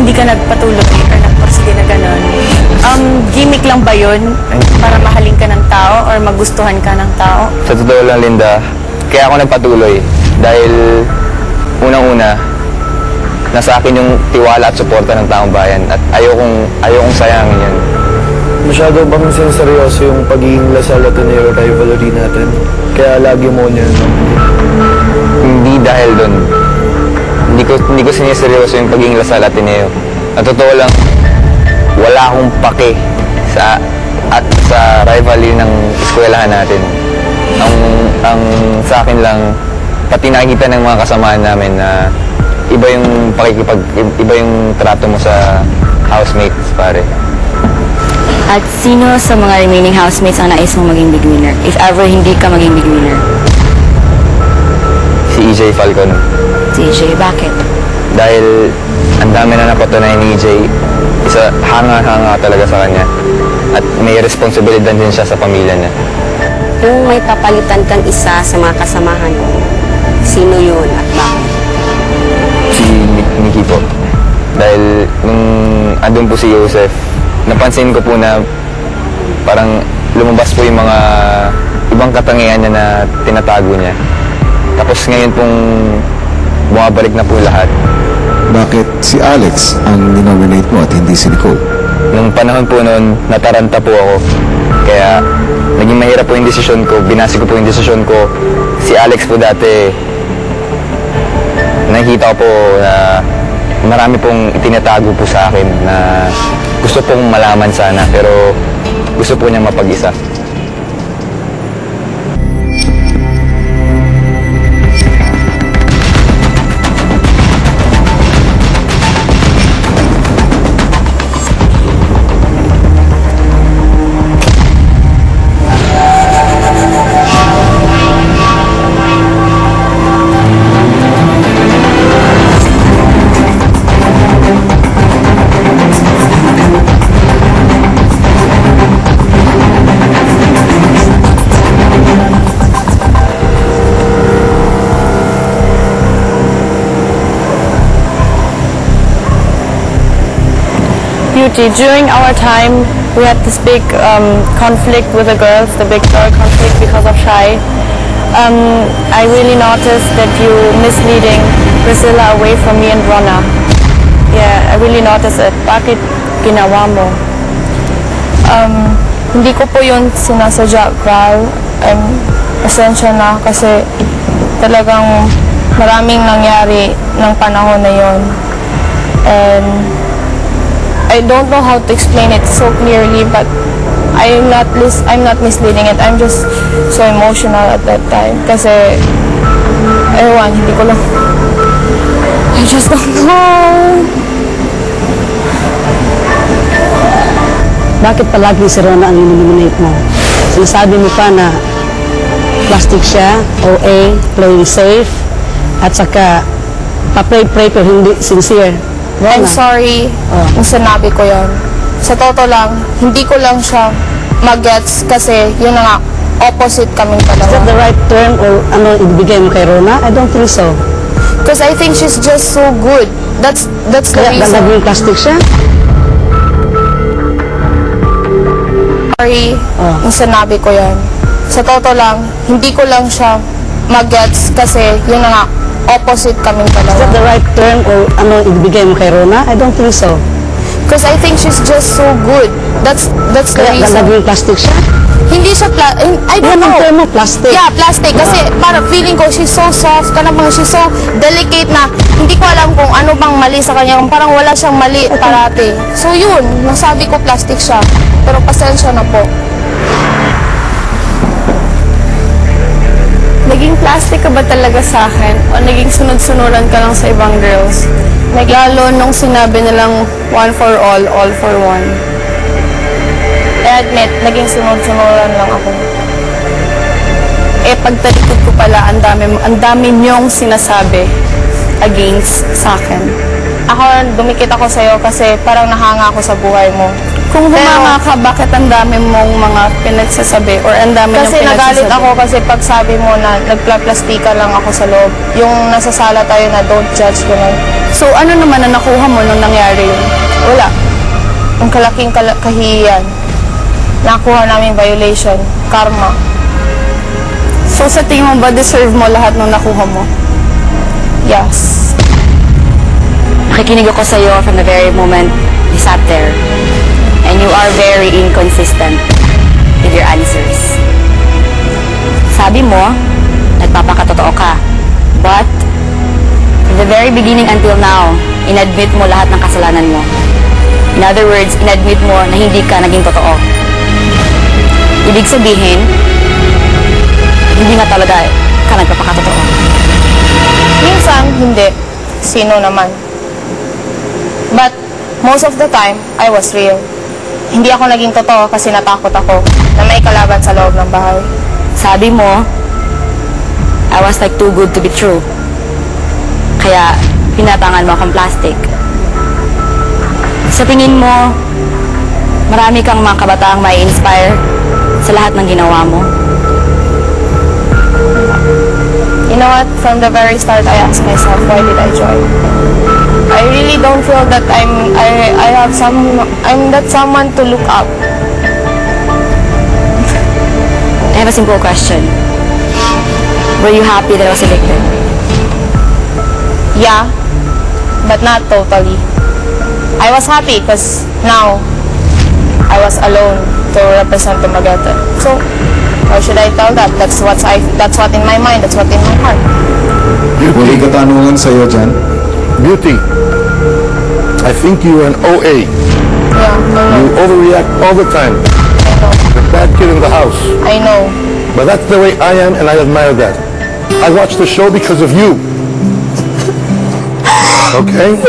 hindi ka nagpatuloy or nagporsige na gano'n, gimmick lang ba yun para mahalin ka ng tao or magustuhan ka ng tao? Sa totoo lang, Linda, kaya ako nagpatuloy dahil unang-una, nasa akin yung tiwala at suporta ng taong bayan at ayokong sayangin yan. Masyado bang seryoso yung pagiging Lasal Ateneo rivalry natin? Kaya lagi mo niya, no? Hindi dahil doon. Hindi ko siniseryoso yung pagiging Lasal Ateneo. At totoo lang, wala akong pake sa rivalry ng eskwelahan natin. Ang sa akin lang, pati nakikita ng mga kasamaan namin na iba yung trato mo sa housemates, pare. At sino sa mga remaining housemates ang nais mong maging big winner? If ever hindi ka maging big winner? Si EJ Falcon. Si EJ, bakit? Dahil ang dami na napatunayan ni EJ, isa hanga-hanga talaga sa kanya. At may responsibilidad din siya sa pamilya niya. Kung may papalitan kang isa sa mga kasamahan mo, sino yun at bakit? Si Nikki po. Dahil nung andun po si Joseph, napansin ko po na parang lumabas po yung mga ibang katangian niya na tinatago niya. Tapos ngayon pong bumabalik na po lahat. Bakit si Alex ang dinominate mo at hindi si Nicole? Nung panahon po noon, nataranta po ako. Kaya naging mahirap po yung desisyon ko. Binasi ko po yung desisyon ko. Si Alex po dati, nakikita ko po na marami pong itinatago po sa akin na gusto pong malaman sana pero gusto po niya mapag-isa. Beauty, during our time, we had this big conflict with the girls, the big girl conflict because of Shai. I really noticed that you misleading Priscilla away from me and Rona. Yeah, I really noticed it. Bakit ginawa mo? Hindi ko po yun sinasadya, Val. Pasensya na kasi talagang maraming nangyari ng panahon na yun. And I don't know how to explain it so clearly, but I'm not misleading it. I'm just so emotional at that time. Kasi, ewan, hindi ko lang. I just don't know. Bakit palagi si Rona ang illuminate mo? Sinasabi mo pa na plastic siya, OA, playing safe, at saka pa-pray pero hindi sincere. Rona. I'm sorry kung sinabi ko yon. Sa totoo lang, hindi ko lang siya mag-gets kasi yun na nga, opposite kaming Is that dalawa. the right term or ano ibigay mo kay Rona? I don't think so. Because I think she's just so good. That's the Kaya reason. naging plastic siya? Sorry kung sinabi ko yan. Sa totoo lang, hindi ko lang siya mag-gets kasi yun na nga, opposite kaming Is that dalawa. the right term or ano ibigay mo kay Rona? I don't think so. Because I think she's just so good. That's the Kaya reason. naging plastic siya? Hindi siya I don't Yan ang know. term mo, plastic. Yeah, plastic. Kasi parang feeling ko, she's so soft, she's so delicate na hindi ko alam kung ano bang mali sa kanya. Parang wala siyang mali parati. So yun, nasabi ko plastic siya. Pero pasensya na po. Naging plastic ka ba talaga sa akin? O naging sunod-sunuran ka lang sa ibang girls? Lalo nung sinabi nilang one for all for one. I admit, naging sunod-sunuran lang ako. Eh, pagtalikod ko pala, ang dami niyong sinasabi against sa akin. Ako, dumikit ako sa'yo kasi parang nahanga ako sa buhay mo. Kung humanga ka, bakit ang dami mong mga pinagsasabi or ang dami niyong pinagsasabi? Kasi nagalit ako kasi pag sabi mo na nagplastika lang ako sa loob. Yung nasa sala tayo na don't judge, gano'n. So ano naman na nakuha mo nung nangyari yun? Wala. Ang kalaking kahihiyan. Nakuha namin violation, karma. So sa tingin mo ba deserve mo lahat ng nakuha mo? Yes. Nakikinig ako sa iyo from the very moment you sat there. And you are very inconsistent with your answers. Sabi mo, nagpapakatotoo ka. But, from the very beginning until now, inadmit mo lahat ng kasalanan mo. In other words, inadmit mo na hindi ka naging totoo. Ibig sabihin, hindi nga talaga ka nagpapakatotoo. Minsan, hindi. Sino naman? But, most of the time, I was real. Hindi ako naging totoo kasi natakot ako na may kalaban sa loob ng bahay. Sabi mo, I was like too good to be true. Kaya, pinatangan mo akong plastic. Sa tingin mo, marami kang mga kabataang may inspire sa lahat ng ginawa mo? You know what? From the very start, I asked myself, why did I join? I really don't feel that I'm that someone to look up. I have a simple question. Were you happy that I was evicted? Yeah, but not totally. I was happy because now I was alone to represent Dumaguete. So, why should I tell that? That's what in my mind, that's what in my heart. Wala katanungan sa'yo dyan. Beauty, I think you're an OA. Yeah, I You know. overreact all the time. I know. The bad kid in the house. I know. But that's the way I am, and I admire that. I watched the show because of you. Okay?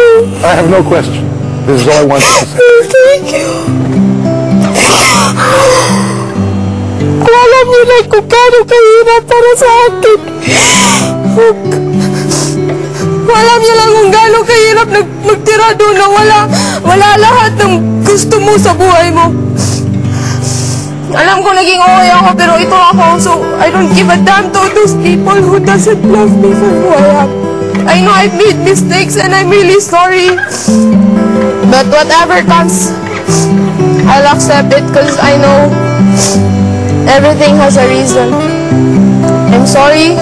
I have no question. This is all I wanted to say. Thank you. Alam niyo na kung gaano kahirap para sa akin. Alam niyo lang kung gaano kahirap magtira doon na wala lahat ng gusto mo sa buhay mo. Alam ko naging okay ako, pero ito ako, so I don't give a damn to those people who doesn't love me for who I am. I know I've made mistakes and I'm really sorry. But whatever comes, I'll accept it because I know everything has a reason. I'm sorry.